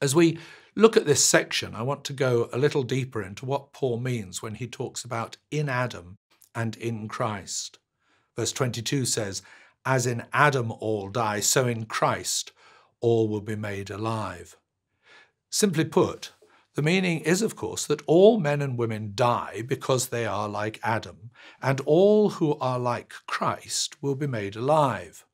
As we look at this section, I want to go a little deeper into what Paul means when he talks about in Adam and in Christ. Verse 22 says, "As in Adam all die, so in Christ all will be made alive." Simply put, the meaning is, of course, that all men and women die because they are like Adam, and all who are like Christ will be made alive.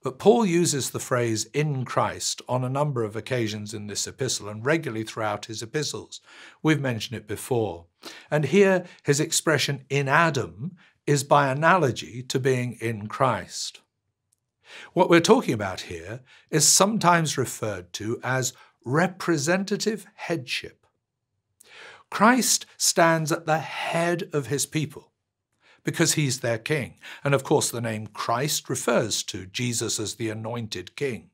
But Paul uses the phrase "in Christ" on a number of occasions in this epistle and regularly throughout his epistles. We've mentioned it before. And here his expression "in Adam" is by analogy to being in Christ. What we're talking about here is sometimes referred to as representative headship. Christ stands at the head of his people because he's their king. And of course, the name Christ refers to Jesus as the anointed king.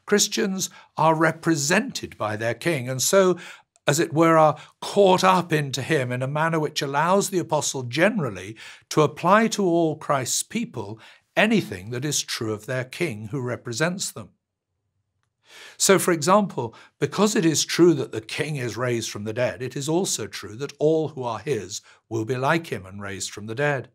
Christians are represented by their king, and so, as it were, are caught up into him in a manner which allows the apostle generally to apply to all Christ's people anything that is true of their king who represents them. So, for example, because it is true that the king is raised from the dead, it is also true that all who are his will be like him and raised from the dead.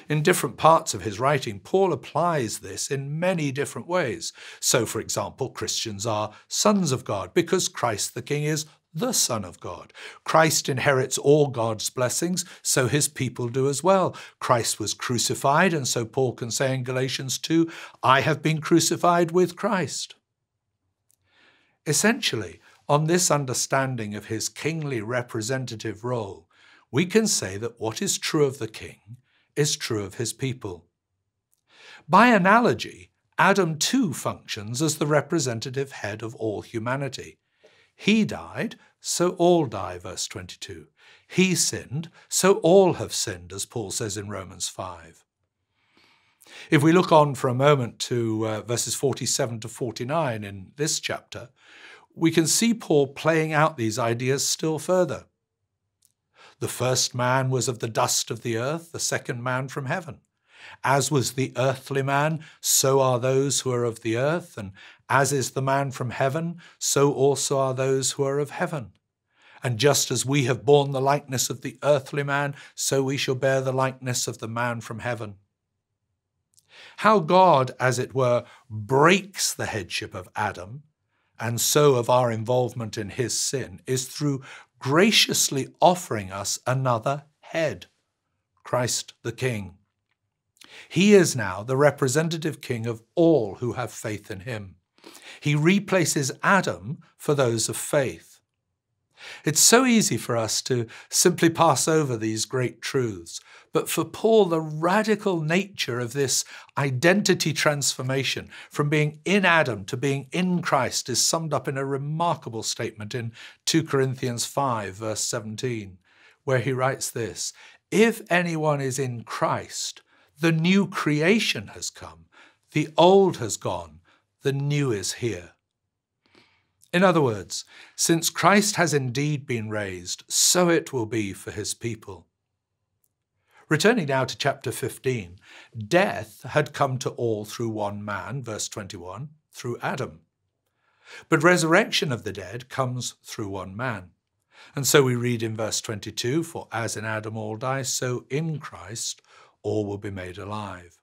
In different parts of his writing, Paul applies this in many different ways. So, for example, Christians are sons of God because Christ the King is the Son of God. Christ inherits all God's blessings, so his people do as well. Christ was crucified, and so Paul can say in Galatians 2, "I have been crucified with Christ." Essentially, on this understanding of his kingly representative role, we can say that what is true of the king is true of his people. By analogy, Adam too functions as the representative head of all humanity. He died, so all die, verse 22. He sinned, so all have sinned, as Paul says in Romans 5. If we look on for a moment to verses 47 to 49 in this chapter, we can see Paul playing out these ideas still further. The first man was of the dust of the earth, the second man from heaven. As was the earthly man, so are those who are of the earth, and as is the man from heaven, so also are those who are of heaven. And just as we have borne the likeness of the earthly man, so we shall bear the likeness of the man from heaven. How God, as it were, breaks the headship of Adam, and so of our involvement in his sin, is through graciously offering us another head, Christ the King. He is now the representative king of all who have faith in him. He replaces Adam for those of faith. It's so easy for us to simply pass over these great truths, but for Paul, the radical nature of this identity transformation from being in Adam to being in Christ is summed up in a remarkable statement in 2 Corinthians 5, verse 17, where he writes this, "If anyone is in Christ, the new creation has come, the old has gone, the new is here." In other words, since Christ has indeed been raised, so it will be for his people. Returning now to chapter 15, death had come to all through one man, verse 21, through Adam. But resurrection of the dead comes through one man. And so we read in verse 22, "For as in Adam all die, so in Christ all will be made alive."